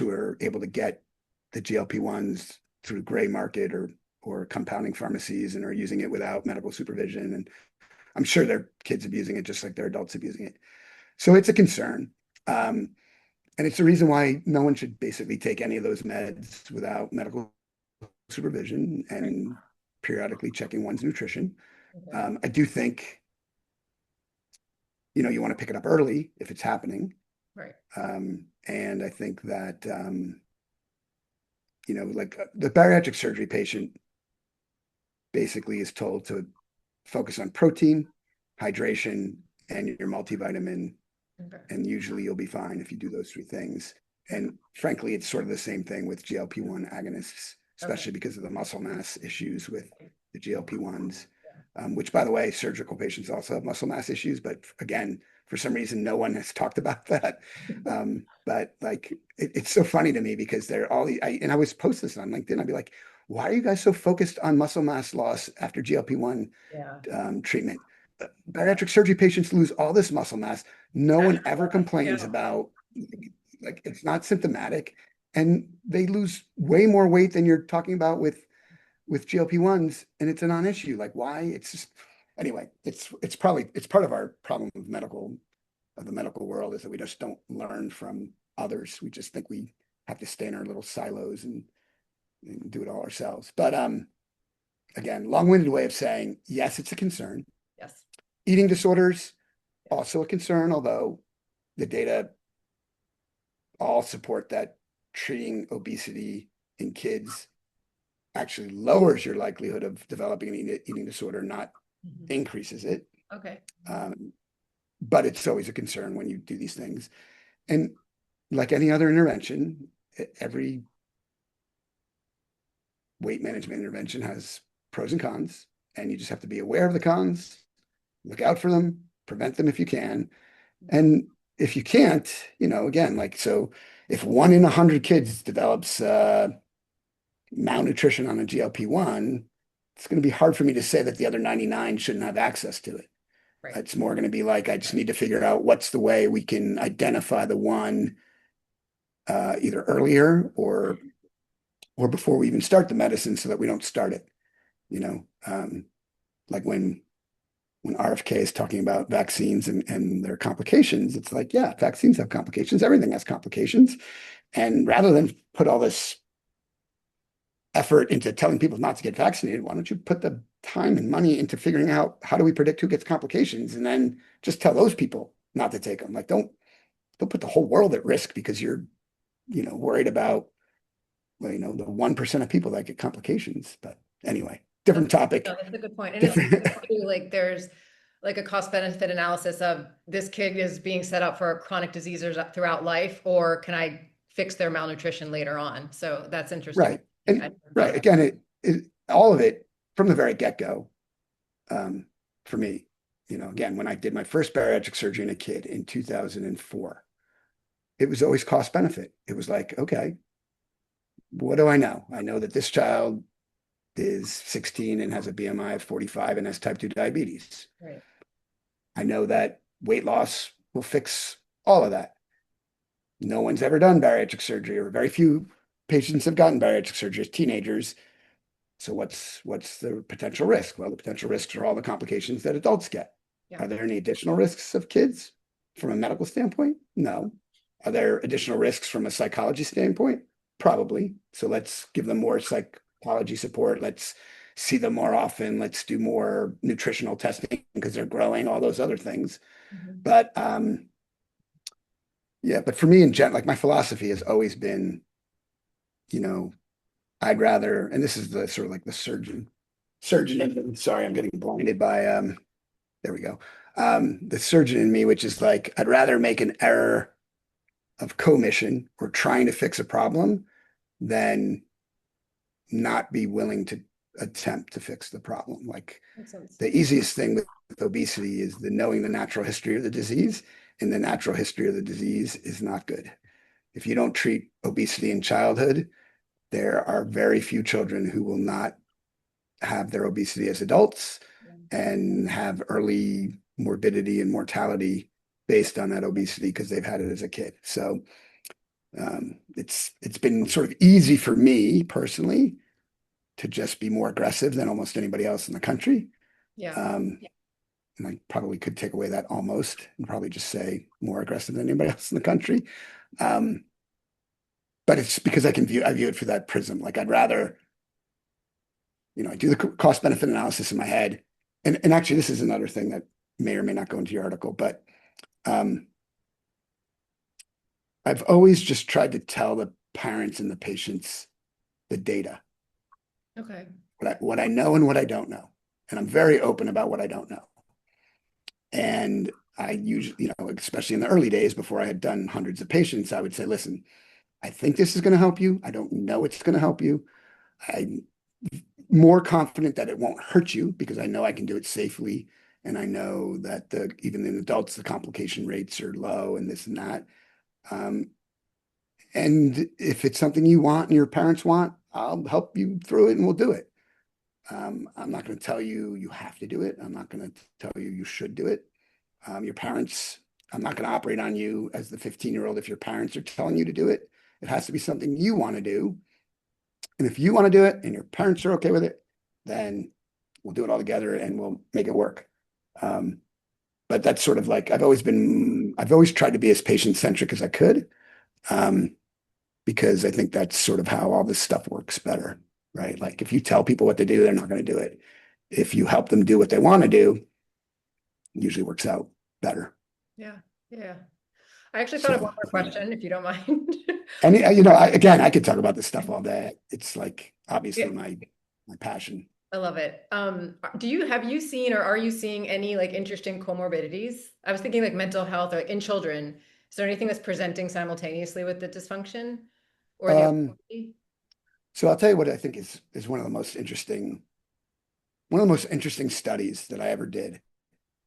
are able to get the GLP-1s through gray market or compounding pharmacies and are using it without medical supervision. And I'm sure their kids abusing it just like their adults abusing it. So it's a concern. And it's the reason why no one should basically take any of those meds without medical supervision and periodically checking one's nutrition. Okay. I do think, you want to pick it up early if it's happening. Right. And I think that, like the bariatric surgery patient basically is told to focus on protein, hydration, and your multivitamin. Okay. And usually you'll be fine if you do those 3 things. And frankly, it's sort of the same thing with GLP-1 agonists, especially because of the muscle mass issues with the GLP-1s, which, by the way, surgical patients also have muscle mass issues. But again, for some reason, no one has talked about that. But like, it's so funny to me because they're all, and I was post this on LinkedIn. I'd be like, why are you guys so focused on muscle mass loss after GLP-1 Yeah. treatment? Bariatric surgery patients lose all this muscle mass. No one ever complains Yeah. about, like, it's not symptomatic, and they lose way more weight than you're talking about with GLP-1s, and it's a non-issue. Like, why? It's just, anyway, it's part of our problem of the medical world is that we just don't learn from others. We just think we have to stay in our little silos and do it all ourselves. But again, long-winded way of saying, yes, it's a concern. Yes. Eating disorders, also a concern, although the data all support that treating obesity in kids actually lowers your likelihood of developing an eating disorder, not increases it. Okay. But it's always a concern when you do these things. And like any other intervention, every weight management intervention has pros and cons, and you just have to be aware of the cons, look out for them, prevent them if you can. And if you can't, again, like, so if 1 in 100 kids develops malnutrition on a GLP-1, it's going to be hard for me to say that the other 99 shouldn't have access to it. Right. It's more going to be like, I just need to figure out what's the way we can identify the one either earlier or before we even start the medicine so that we don't start it. Like when RFK is talking about vaccines and their complications, it's like, yeah, vaccines have complications. Everything has complications. And rather than put all this effort into telling people not to get vaccinated, why don't you put the time and money into figuring out how do we predict who gets complications and then just tell those people not to take them. Like, don't put the whole world at risk because you're, worried about, the 1% of people that get complications. But anyway, different topic. No, that's a good point. And it's like there's like a cost benefit analysis of this kid is being set up for chronic diseases throughout life, or can I fix their malnutrition later on? So that's interesting. Right. And right. Again, all of it from the very get-go, for me, again, when I did my first bariatric surgery in a kid in 2004, it was always cost benefit. It was like, okay, what do I know? I know that this child is 16 and has a BMI of 45 and has type 2 diabetes. Right. I know that weight loss will fix all of that. No one's ever done bariatric surgery, or very few patients have gotten bariatric surgery as teenagers. So what's the potential risk? Well, the potential risks are all the complications that adults get. Yeah. Are there any additional risks of kids from a medical standpoint? No. Are there additional risks from a psychology standpoint? Probably. So let's give them more psychology support. Let's see them more often. Let's do more nutritional testing because they're growing, all those other things. But yeah, but for me in general, like my philosophy has always been, I'd rather, and this is the sort of like the surgeon, sorry, I'm getting blinded by, there we go. The surgeon in me, which is like, I'd rather make an error of commission or trying to fix a problem than not be willing to attempt to fix the problem. Like the easiest thing with obesity is knowing the natural history of the disease, and the natural history of the disease is not good. If you don't treat obesity in childhood, there are very few children who will not have their obesity as adults and have early morbidity and mortality based on that obesity because they've had it as a kid. So it's been sort of easy for me personally to just be more aggressive than almost anybody else in the country. Yeah. And I probably could take away that almost and probably just say more aggressive than anybody else in the country. But it's because I view it through that prism. Like I'd rather, I do the cost benefit analysis in my head. And actually, this is another thing that may or may not go into your article, but I've always just tried to tell the parents and the patients the data. Okay. What I know and what I don't know. And I'm very open about what I don't know. And I usually, especially in the early days before I had done hundreds of patients, I would say, listen, I think this is going to help you. I don't know it's going to help you. I'm more confident that it won't hurt you because I know I can do it safely. And I know that even in adults, the complication rates are low and this and that. And if it's something you want and your parents want, I'll help you through it and we'll do it. I'm not going to tell you you have to do it. I'm not going to tell you you should do it. Your parents, I'm not going to operate on you as the 15-year-old if your parents are telling you to do it. It has to be something you want to do. And if you want to do it and your parents are okay with it, then we'll do it all together and we'll make it work. But that's sort of like I've always tried to be as patient-centric as I could. Because I think that's sort of how all this stuff works better, right? Like if you tell people what to do, they're not going to do it. If you help them do what they want to do, it usually works out better. Yeah. Yeah. I actually thought of So, one more question, if you don't mind. and again, I could talk about this stuff all day. It's like obviously Yeah. my passion. I love it. Have you seen or are you seeing any like interesting comorbidities? I was thinking like mental health or like in children. Is there anything that's presenting simultaneously with the dysfunction or the Um, abnormality? so I'll tell you what I think is one of the most interesting studies that I ever did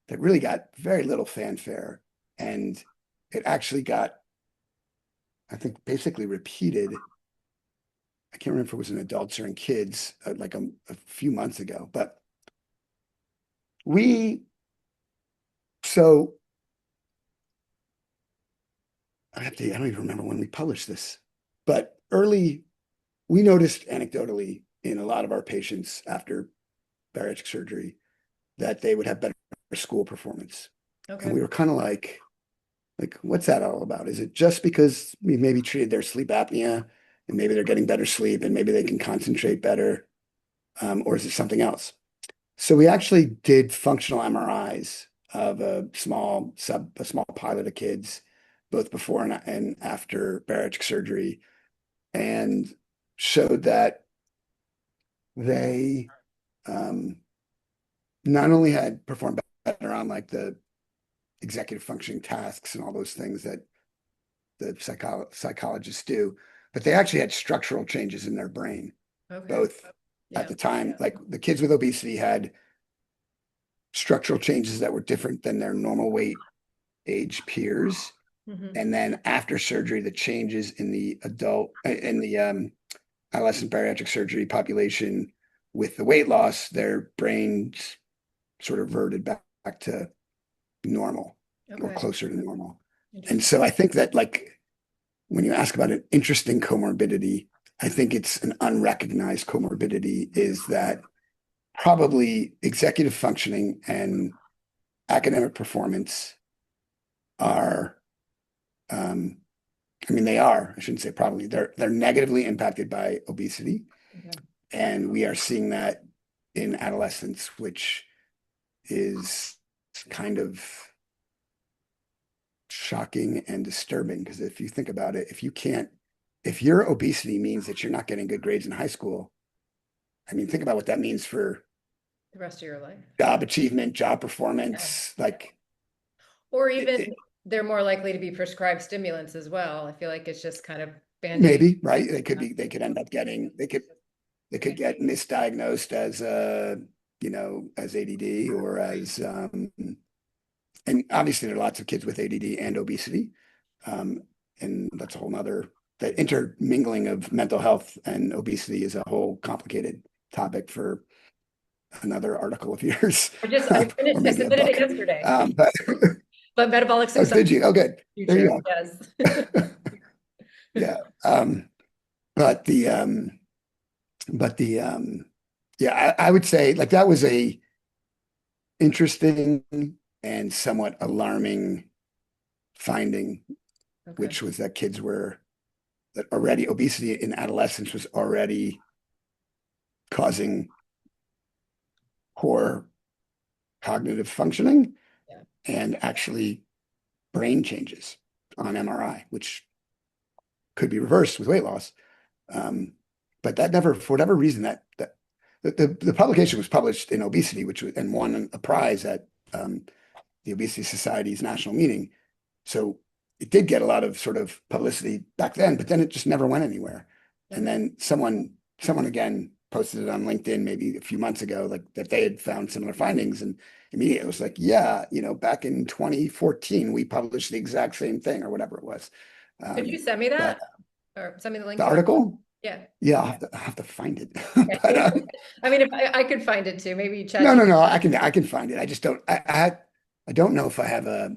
that really got very little fanfare, and it actually got, I think, basically repeated. I can't remember if it was in adults or in kids, like a few months ago, but we so I don't even remember when we published this, but we noticed anecdotally in a lot of our patients after bariatric surgery that they would have better school performance. And Okay. we were kind of like, what's that all about? Is it just because we maybe treated their sleep apnea and maybe they're getting better sleep and maybe they can concentrate better? Or is it something else? So we actually did functional MRIs of a small pilot of kids, both before and after bariatric surgery, and showed that they um, not only had performed better on like the executive functioning tasks and all those things that the psychologists do, but they actually had structural changes in their brain, Okay. both at Yeah. the time, like the kids with obesity had structural changes that were different than their normal weight age peers. Hmm. And then after surgery, the changes in the adolescent bariatric surgery population with the weight loss, their brains sort of reverted back to normal or Okay. closer to normal. And Interesting. so I think that like when you ask about an interesting comorbidity, I think it's an unrecognized comorbidity is that probably executive functioning and academic performance are, um, I mean, they are, I shouldn't say probably, they're negatively impacted by obesity. Okay. And we are seeing that in adolescence, which is kind of shocking and disturbing because if you think about it, if your obesity means that you're not getting good grades in high school, I mean, think about what that means for The rest of your life. job achievement, job Yeah. performance, like Or it, even it, they're more likely to be prescribed stimulants as well. I feel like it's just kind of bandaging. maybe, right? They could end up getting, they could get misdiagnosed as as ADD or as and obviously there are lots of kids with ADD and obesity. Um, and that's a whole nother that intermingling of mental health and obesity is a whole complicated topic for another article of yours or I maybe a submitted it book. yesterday. But But metabolic oh, success did you? Oh, good. There future. you Yes. go. Yeah. But the yeah, I would say like that was a interesting and somewhat alarming finding, Okay. which was that kids were that already obesity in adolescence was already causing poor cognitive functioning Yeah. and actually brain changes on MRI, which could be reversed with weight loss. But that never, for whatever reason, that the publication was published in obesity, which was, and won a prize at the Obesity Society's national meeting. So it did get a lot of sort of publicity back then, but then it just never went anywhere. And Okay. then someone again posted it on LinkedIn maybe a few months ago, like that they had found similar findings, and immediately it was like, yeah, back in 2014 we published the exact same thing or whatever it was. Could you send me But that or send me the link the to it? article, Yeah. yeah, I'll have to find it. But Okay. I mean, if I could find it too, maybe chat. no, I can find it. I just don't. I don't know if I have a.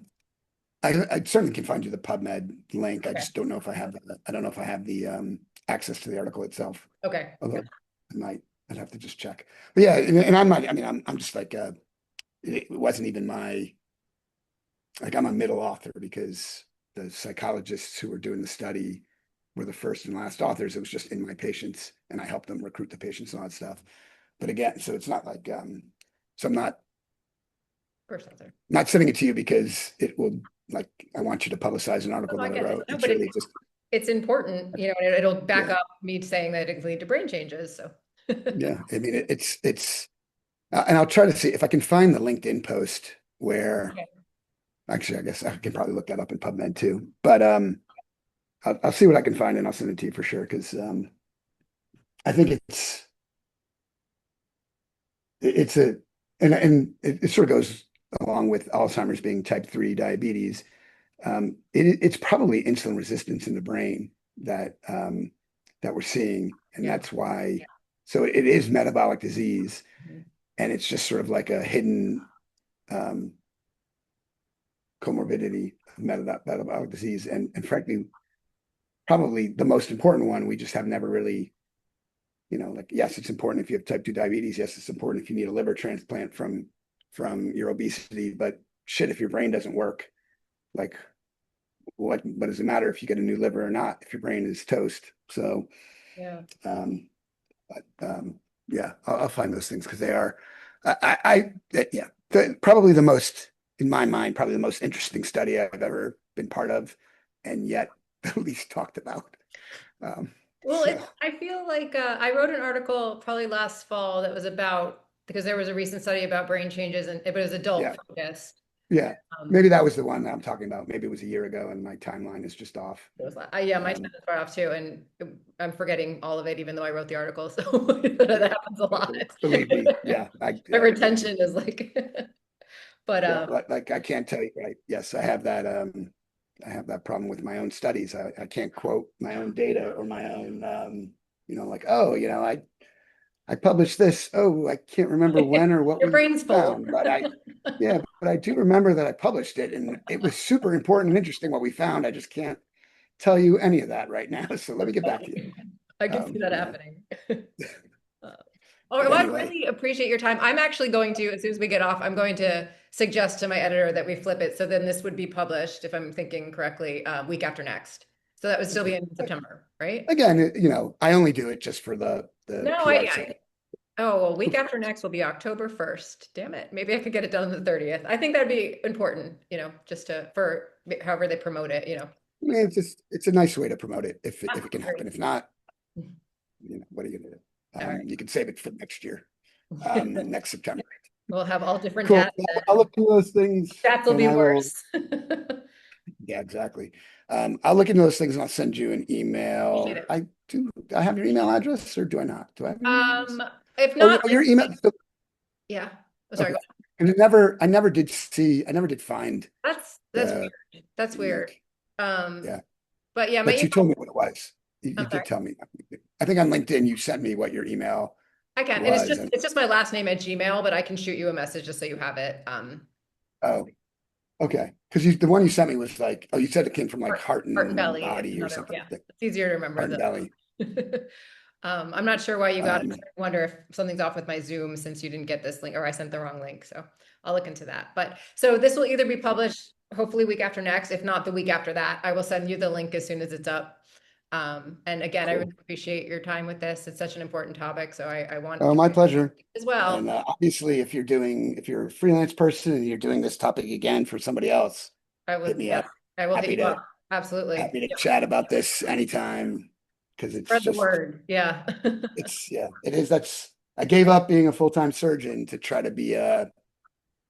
I certainly can find you the PubMed link. I Okay. just don't know if I have. I don't know if I have the access to the article itself. Okay. Although I might. I'd have to just check. But yeah, and I might. I mean, I'm just like it wasn't even my like I'm a middle author because the psychologists who were doing the study were the first and last authors. It was just in my patients, and I helped them recruit the patients and all that stuff. But again, so it's not like so I'm First author. not sending it to you because it will, like, I want you to publicize an Oh, article I that I get it. wrote. No, It's but really just, it's important, you know, and it'll back yeah, up me saying that it can lead to brain changes. So yeah. I mean, it's and I'll try to see if I can find the LinkedIn post where, okay. actually, I guess I can probably look that up in PubMed too. But I'll see what I can find and I'll send it to you for sure because I think it's a and it sort of goes along with Alzheimer's being type 3 diabetes. It's probably insulin resistance in the brain that we're seeing, and Yeah. that's why. So it is metabolic disease, Mhm. and it's just sort of like a hidden um, comorbidity of metabolic disease, and frankly, probably the most important one. We just have never really, like, yes, it's important if you have type 2 diabetes. Yes, it's important if you need a liver transplant from your obesity. But shit, if your brain doesn't work, like, what does it matter if you get a new liver or not if your brain is toast? So, Yeah. um, yeah, I'll find those things because they are, yeah, probably the most, in my mind, probably the most interesting study I've ever been part of, and yet the least talked about. Um, Well, so I feel like I wrote an article probably last fall that was about because there was a recent study about brain changes and it was yeah, adult focused. yeah, Um, maybe that was the one that I'm talking about. Maybe it was a year ago, and my timeline is just off. it was yeah, my time Um, is far off too, and I'm forgetting all of it, even though I wrote the article. So that happens a lot. believe me, yeah, My yeah. retention is like, but Yeah, like I can't tell you, right? Yes, I have that problem with my own studies. I can't quote my own data or my own like, oh, I published this. Oh, I can't remember when or what your we brain's full. found, but I do remember that I published it and it was super important and interesting what we found. I just can't tell you any of that right now. So let me get back to you. I can see that Yeah. happening. Uh, Oh, But well, I anyway, really appreciate your time. I'm actually going to, as soon as we get off, I'm going to suggest to my editor that we flip it. So then this would be published, if I'm thinking correctly, week after next. So that would still be okay. in September, right? Again, I only do it just for the No, PR sake. oh, well, week after next will be October 1st. Damn it. Maybe I could get it done on the 30th. I think that'd be important, just for however they promote it, I mean, it's a nice way to promote it if Ah, it can great. happen. If not, what are you gonna do? All right. You can save it for next year, next September. We'll have all different Cool. data I'll then. look into those things Stats will and be I will, worse. yeah, exactly. I'll look into those things and I'll send you an Appreciate email. it. I have your email address or do I not? Do I have your email address? Um, if Oh, not, your email. So, yeah. Oh, sorry. okay. Go And I never did find That's the weird. That's weird. link. Um, Yeah. but yeah, my But email, you told me what it was. You I'm did sorry. tell me. I think on LinkedIn you sent me what your email I can. And it's was. just And it's just my last name at Gmail, but I can shoot you a message just so you have it. oh, okay. Because the one you sent me was like, oh, you said it came from like Heart and Heart and belly is Body or another, something. yeah. It's easier to remember Heart and than Belly. I'm not sure why you got it. Um, I wonder if something's off with my Zoom since you didn't get this link or I sent the wrong link. So I'll look into that. But so this will either be published hopefully week after next. If not the week after that, I will send you the link as soon as it's up. And again, I really cool. appreciate your time with this. It's such an important topic. So I want Oh, my pleasure. as well. And obviously, if you're a freelance person and you're doing this topic again for somebody else, I hit would, me yes, up. I will hit Happy you to up. Absolutely. happy to Yep. chat about this anytime because Spread the word. Yeah. yeah, it is. I gave up being a full-time surgeon to try to be a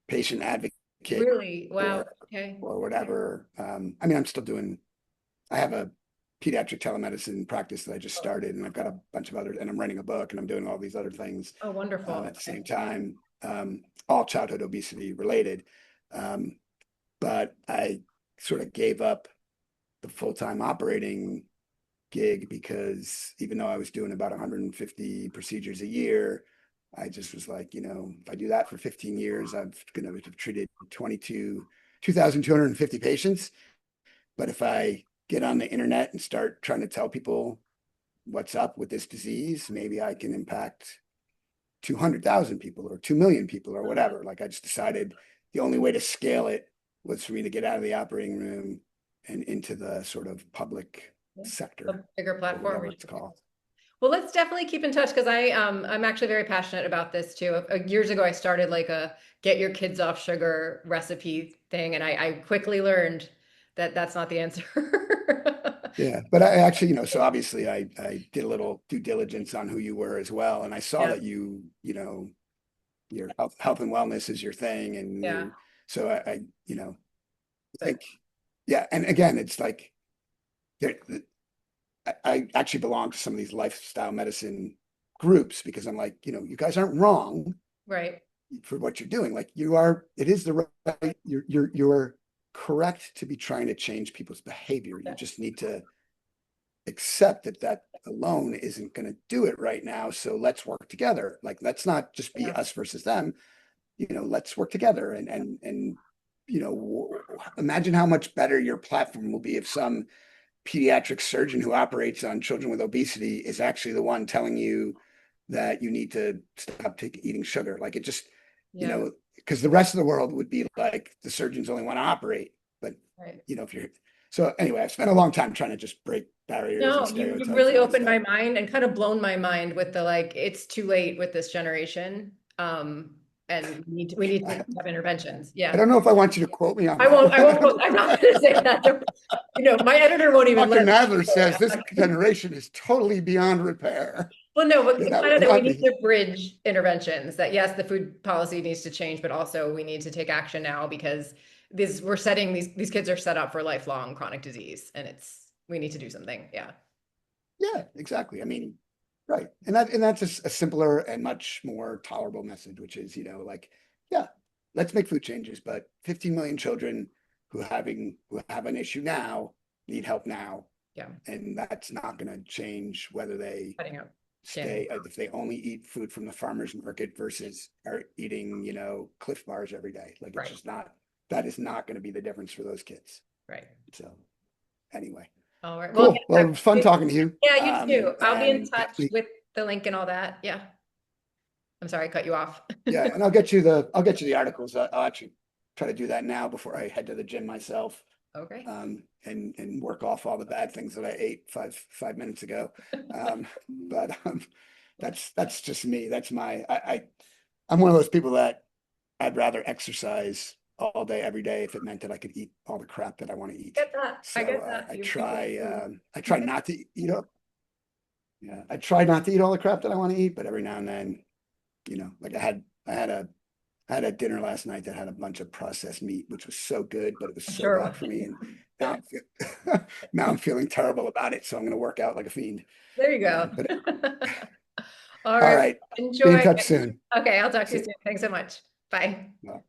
patient advocate Really? Wow. or Okay. whatever. I mean, I have a pediatric telemedicine practice that I just started, and I've got a bunch of other, and I'm writing a book, and I'm doing all these other things Oh, wonderful. at the same time, all childhood obesity related. Um, but I sort of gave up the full-time operating gig because even though I was doing about 150 procedures a year, I just was like, if I do that for 15 years, I'm going to have treated 2,250 patients. But if I get on the internet and start trying to tell people what's up with this disease, maybe I can impact 200,000 people or 2 million people or whatever. Like I just decided the only way to scale it was for me to get out of the operating room and into the sort of public Yeah. A sector bigger or platform. whatever it's called. Well, let's definitely keep in touch because I'm actually very passionate about this too. Years ago, I started like a get your kids off sugar recipe thing, and I quickly learned that that's not the answer. Yeah, but I actually, so obviously I did a little due diligence on who you were as well, and I saw Yeah, that your health and wellness is your thing, and yeah, so but think, yeah, and again, it's like there, I actually belong to some of these lifestyle medicine groups because I'm like, you guys aren't wrong right. for what you're doing. Like you are, it is the right, you're correct to be trying to change people's behavior. You Yeah, just need to accept that that alone isn't going to do it right now. So let's work together. Like, let's not just be yeah, us versus them. Let's work together and imagine how much better your platform will be if some pediatric surgeon who operates on children with obesity is actually the one telling you that you need to stop eating sugar. Like it just, yeah, because the rest of the world would be like the surgeons only want to operate. But, right. if you're, so anyway, I've spent a long time trying to just break barriers and No, you've stereotypes really and all that opened stuff. my mind and kind of blown my mind with the like, it's too late with this generation. And we need to have interventions. I Yeah. don't know if I want you to quote me on I that won't, I one. I won't, don't know. I'm not gonna say that. My editor won't even Dr. let me Nadler say says this that. generation is totally beyond repair. Well, no, but That kind of would that we not need be. to bridge interventions, that yes, the food policy needs to change, but also we need to take action now because we're setting these kids are set up for lifelong chronic disease and we need to do something. Yeah. Yeah, exactly. I mean, right. And that's a simpler and much more tolerable message, which is, like, yeah, let's make food changes, but 15 million children who have an issue now need help now. Yeah. And that's not going to change whether they Cutting out candy. stay if they only eat food from the farmer's market versus are eating, Cliff Bars every day. Like it's Right. just not that is not going to be the difference for those kids. Right. So anyway, All right. Well, cool. Well, it was fun talking to you. yeah, you too. I'll be in And touch with the link and all that. Yeah. I'm sorry, I cut you off. yeah, and I'll get you the articles. I'll actually try to do that now before I head to the gym myself. Okay. And work off all the bad things that I ate five minutes ago. But that's just me. That's I'm one of those people that I'd rather exercise all day, every day, if it meant that I could eat all the crap that I want to eat. Get that. I So get that. I You try, people. I try not to eat up. Yeah, I try not to eat all the crap that I want to eat, but every now and then, like I had a dinner last night that had a bunch of processed meat, which was so good, but it was I'm so sure. bad for me. And now now I'm feeling terrible about it. So I'm going to work out like a fiend. There you go. But All all right. right, be in Enjoy. touch soon. Okay, I'll talk to you See soon. Thanks so much. Bye. you.